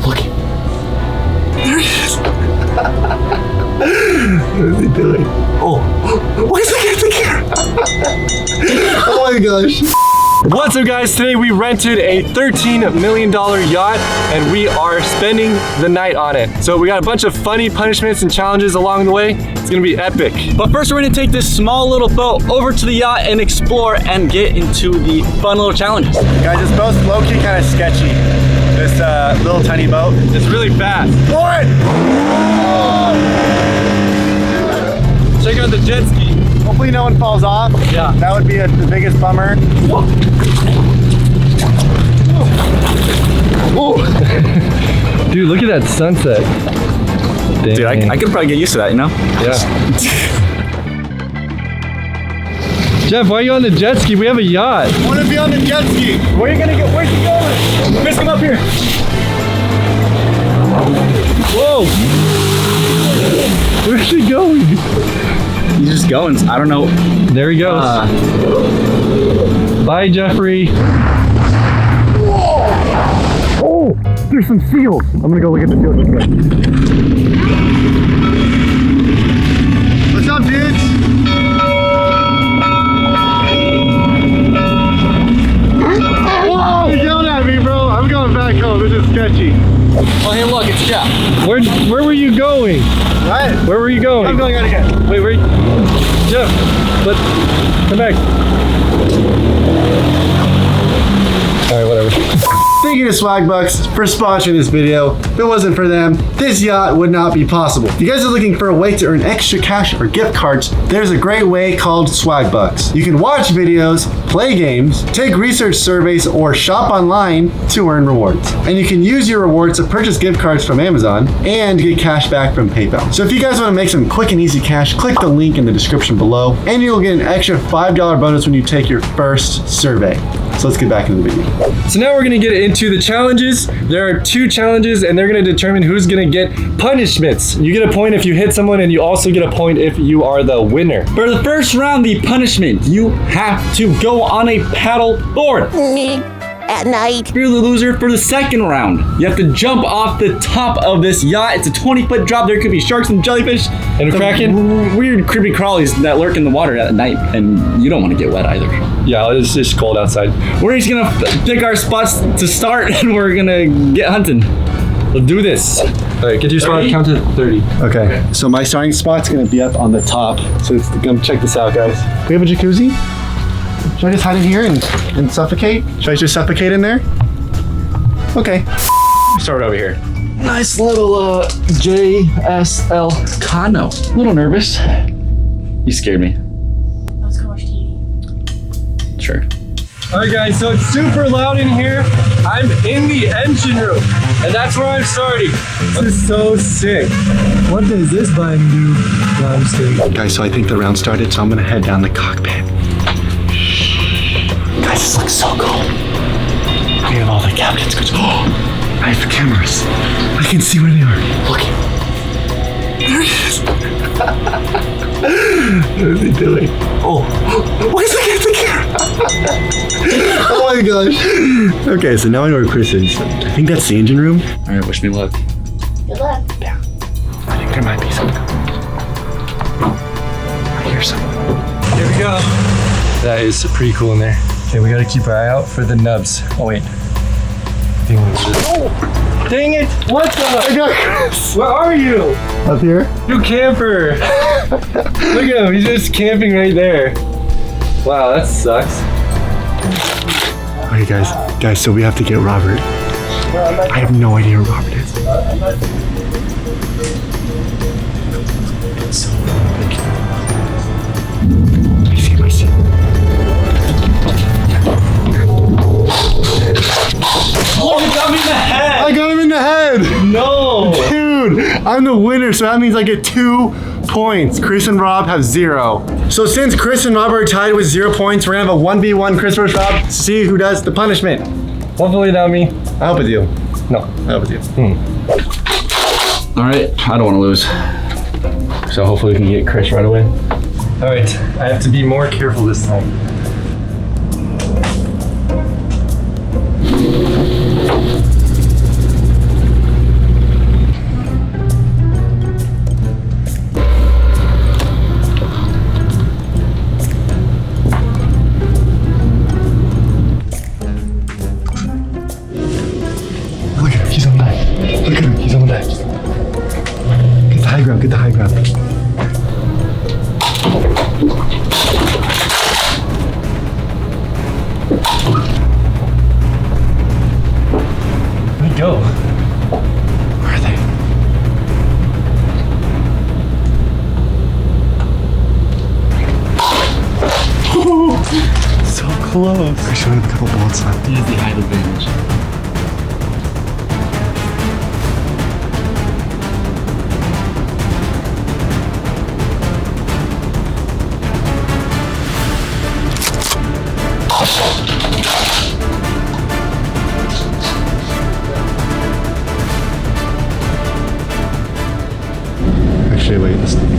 Look. There he is. What is he doing? Oh, why is he getting the camera? Oh my gosh. What's up guys, today we rented a $13 million yacht and we are spending the night on it. So we got a bunch of funny punishments and challenges along the way. It's gonna be epic. But first we're gonna take this small little boat over to the yacht and explore and get into the fun little challenges. Guys, this boat's low-key kind of sketchy. This little tiny boat. It's really fast. Floor it! Check out the jet ski. Hopefully no one falls off. Yeah. That would be the biggest bummer. Oh. Dude, look at that sunset. Dang. Dude, I could probably get used to that, you know? Yeah. Jeff, why are you on the jet ski? We have a yacht. I want to be on the jet ski. Where are you gonna go? Where's he going? Chris, come up here. Whoa. Where's he going? He's just going. I don't know. There he goes. Bye, Jeffrey. Oh, there's some seals. I'm gonna go look at the seals real quick. What's up, dudes? Whoa! You're yelling at me, bro. I'm going back home. This is sketchy. Oh, hey, look, it's Jeff. Where were you going? Right? Where were you going? I'm going out again. Wait, Jeff, come back. All right, whatever. Thank you to Swagbucks for sponsoring this video. If it wasn't for them, this yacht would not be possible. If you guys are looking for a way to earn extra cash or gift cards, there's a great way called Swagbucks. You can watch videos, play games, take research surveys, or shop online to earn rewards. And you can use your rewards to purchase gift cards from Amazon and get cash back from PayPal. So if you guys want to make some quick and easy cash, click the link in the description below, and you'll get an extra $5 bonus when you take your first survey. So let's get back into the video. So now we're gonna get into the challenges. There are 2 challenges and they're gonna determine who's gonna get punishments. You get a point if you hit someone and you also get a point if you are the winner. For the first round, the punishment, you have to go on a paddle board. At night. If you're the loser for the second round, you have to jump off the top of this yacht. It's a 20-foot drop. There could be sharks and jellyfish. And a kraken? Weird creepy crawlies that lurk in the water at night, and you don't want to get wet either. Yeah, it's just cold outside. We're just gonna pick our spots to start and we're gonna get hunting. Let's do this. All right, get your spot, count to 30. Okay, so my starting spot's gonna be up on the top. So check this out, guys. We have a jacuzzi. Should I just hide in here and suffocate? Should I just suffocate in there? Okay. Start over here. Nice little JSL condo. A little nervous. You scared me. Let's go watch TV. Sure. All right, guys, so it's super loud in here. I'm in the engine room, and that's where I'm starting. This is so sick. What does this button do? No, I'm just kidding. Guys, so I think the round started, so I'm gonna head down the cockpit. Guys, this looks so cool. I have all the captain's goods. Oh, I have the cameras. I can see where they are. Look. There he is. What is he doing? Oh, why is he getting the camera? Oh my gosh. Okay, so now I know where Chris is. I think that's the engine room. All right, wish me luck. Good luck. Yeah. I think there might be something. I hear something. Here we go. That is pretty cool in there. Okay, we gotta keep our eye out for the nubs. Oh wait. Oh, dang it! What the? I got Chris. Where are you? Up here? You camper! Look at him, he's just camping right there. Wow, that sucks. Okay, guys, so we have to get Robert. I have no idea where Robert is. So big. I see him. Oh, you got me in the head! I got him in the head! No! Dude, I'm the winner, so that means I get 2 points. Chris and Rob have 0. So since Chris and Rob are tied with 0 points, we're gonna have a 1v1 Chris vs. Rob. See who does the punishment. Hopefully not me. I hope it's you. No. I hope it's you. All right, I don't want to lose. So hopefully we can get Chris right away. All right, I have to be more careful this time. Don't die. Get the high ground, get the high ground. Where'd we go? Where are they? So close. I should have a couple bullets left. He has the height advantage. Actually, wait, this thing.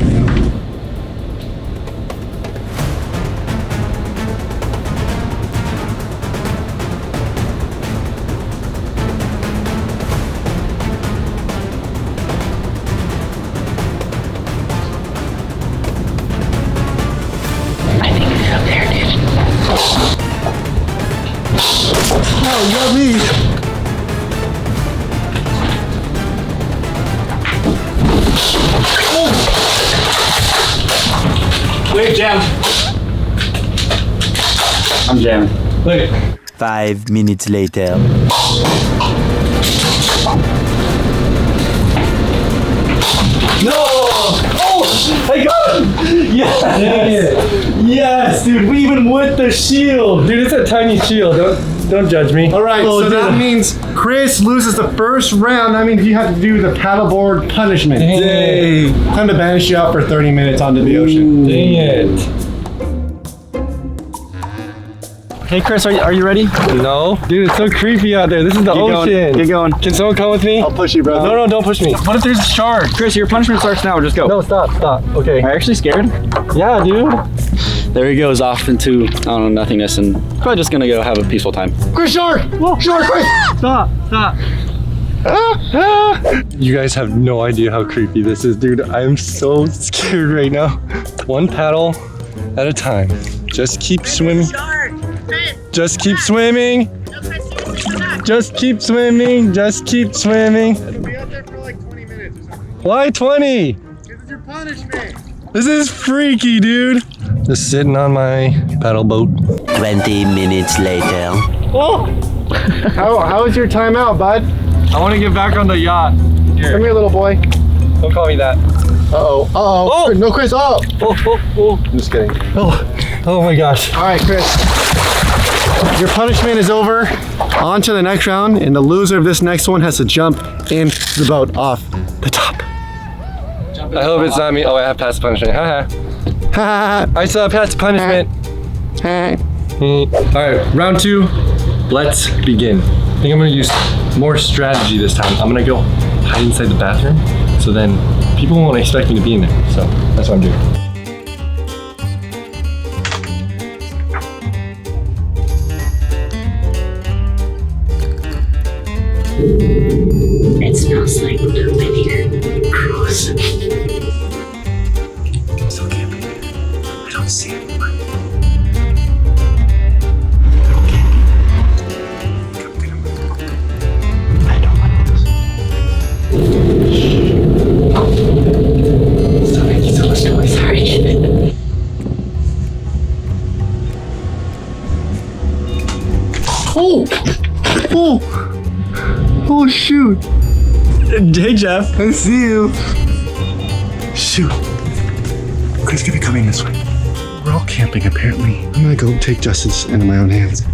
Oh, you got me. Wait, jam. I'm jamming. Wait. 5 minutes later. No! Oh! I got him! Yes! Dang it. Yes, dude, we even with the shield. Dude, it's a tiny shield. Don't judge me. All right, Oh, so dude. that means Chris loses the first round. That means you have to do the paddleboard punishment. Dang. Time to banish you out for 30 minutes onto the ocean. Dang it. Hey, Chris, are you ready? No. Dude, it's so creepy out there. This is the ocean. Get going. Can someone come with me? I'll push you, bro. No, don't push me. What if there's a shark? Chris, your punishment starts now. Just go. No, stop. Okay. Are you actually scared? Yeah, dude. There he goes off into, I don't know, nothingness, and probably just gonna go have a peaceful time. Chris, shark! Shark, Chris! Stop. You guys have no idea how creepy this is, dude. I am so scared right now. One paddle at a time. Just keep swimming. Just keep swimming. Just keep swimming. Just keep swimming. You'll be out there for like 20 minutes or something. Why 20? This is your punishment. This is freaky, dude. Just sitting on my paddle boat. 20 minutes later. Oh, How was your time out, bud? I want to get back on the yacht. Come here, little boy. Don't call me that. Uh-oh. Oh. No, Chris, oh! Oh. I'm just kidding. Oh my gosh. All right, Chris. Your punishment is over. On to the next round, and the loser of this next one has to jump in the boat off the top. I hope it's not me. Oh, I have passed punishment. Haha. I still have passed punishment. All right, round 2. Let's begin. I think I'm gonna use more strategy this time. I'm gonna go hide inside the bathroom, so then people won't expect me to be in there. So that's what I'm doing. It smells like poop in here. Gross. Still camping. I don't see anyone. I don't like this. Sorry. Oh shoot! Hey, Jeff. I see you. Shoot. Chris could be coming this way. We're all camping apparently. I'm gonna go take justice into my own hands.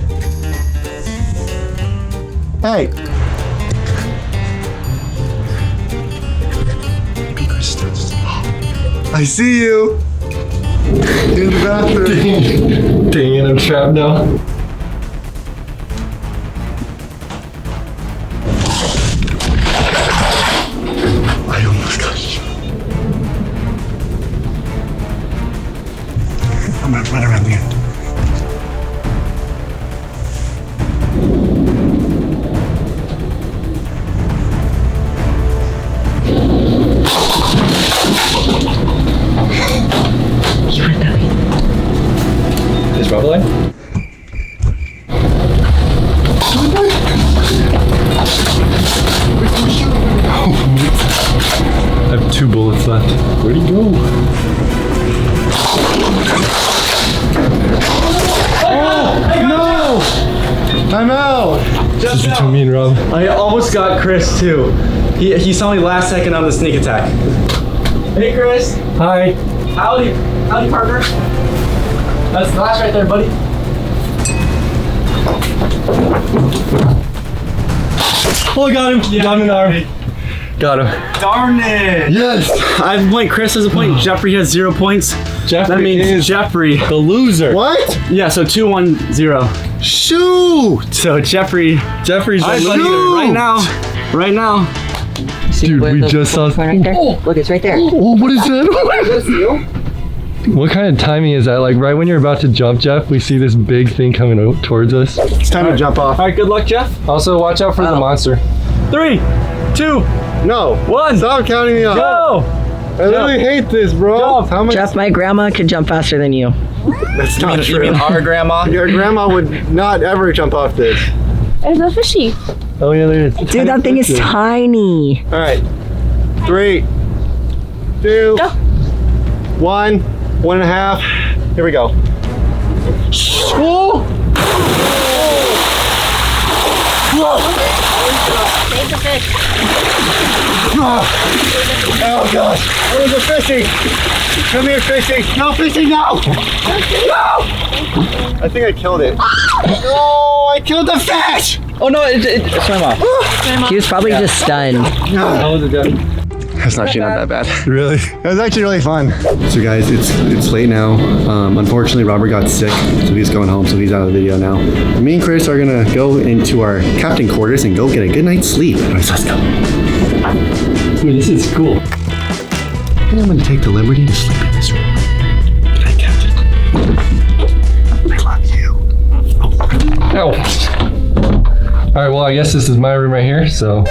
Hey! Maybe Chris starts. I see you! In the bathroom. Dang it, I'm trapped now. I almost got you. I'm gonna run around the end. Is rubber line? 2 bullets left. Where'd he go? No! I'm out! This is between me and Rob. I almost got Chris too. He saw me last second on the sneak attack. Hey Chris. Hi. Howdy partner. That's the last right there, buddy. Oh, I got him. Got him in the arm. Got him. Darn it. Yes. I have a point. Chris has a point. Jeffrey has 0 points. Jeffrey That means is Jeffrey. the loser. What? Yeah, so 2-1-0. Shoot! So Jeffrey's Jeffrey's the buddy, loser. right now. Dude, we just saw. Right there. Look, it's right there. Oh, what is that? What kind of timing is that? Like right when you're about to jump, Jeff, we see this big thing coming towards us. It's time to jump off. All right, good luck, Jeff. Also, watch out for the monster. 3, 2, No. 1. Stop counting me off. Go! I literally hate this, bro. Jump. How much? Jeff, my grandma could jump faster than you. That's not You true. mean our grandma? Your grandma would not ever jump off this. There's a fishy. Oh yeah, there is. Dude, that thing is tiny. All right. 3, 2, Go. 1, 1.5. Here we go. Oh! Save the fish. Oh gosh. Where's the fishing? Come here, fishing. No fishing, no! No! I think I killed it. No, I killed the fish! Oh no, it swam off. He was probably just stunned. How was it done? That's actually not that bad. Really? It was actually really fun. So guys, it's late now. Unfortunately, Robert got sick, so he's going home, so he's out of the video now. Me and Chris are gonna go into our captain quarters and go get a good night's sleep. Alright, so let's go. Dude, this is cool. I think I'm gonna take the liberty to sleep in this room. Good night, Captain. I love you. Ow. All right, well, I guess this is my room right here, so.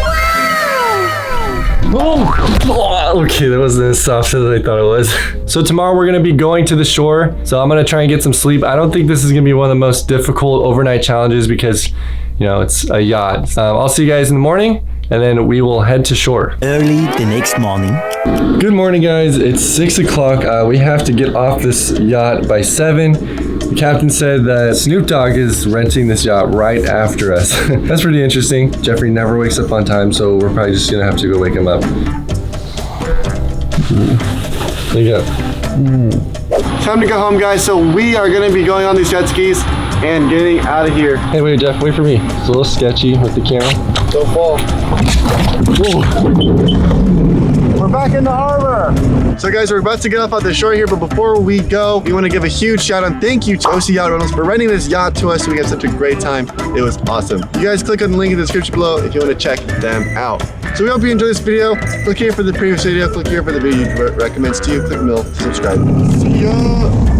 Oh, okay, that wasn't as soft as I thought it was. So tomorrow we're gonna be going to the shore, so I'm gonna try and get some sleep. I don't think this is gonna be one of the most difficult overnight challenges because, you know, it's a yacht. I'll see you guys in the morning, and then we will head to shore. Early the next morning. Good morning, guys. It's 6 o'clock. We have to get off this yacht by 7. The captain said that Snoop Dogg is renting this yacht right after us. That's pretty interesting. Jeffrey never wakes up on time, so we're probably just gonna have to go wake him up. There you go. Time to go home, guys. So we are gonna be going on these jet skis and getting out of here. Hey, wait, Jeff, wait for me. It's a little sketchy with the camera. Don't fall. We're back in the harbor. So guys, we're about to get off on the shore here, but before we go, we want to give a huge shout out and thank you to OC Yacht Rentals for renting this yacht to us so we had such a great time. It was awesome. You guys click on the link in the description below if you want to check them out. So we hope you enjoyed this video. Click here for the previous video, click here for the video you recommends to you, click middle to subscribe. See ya!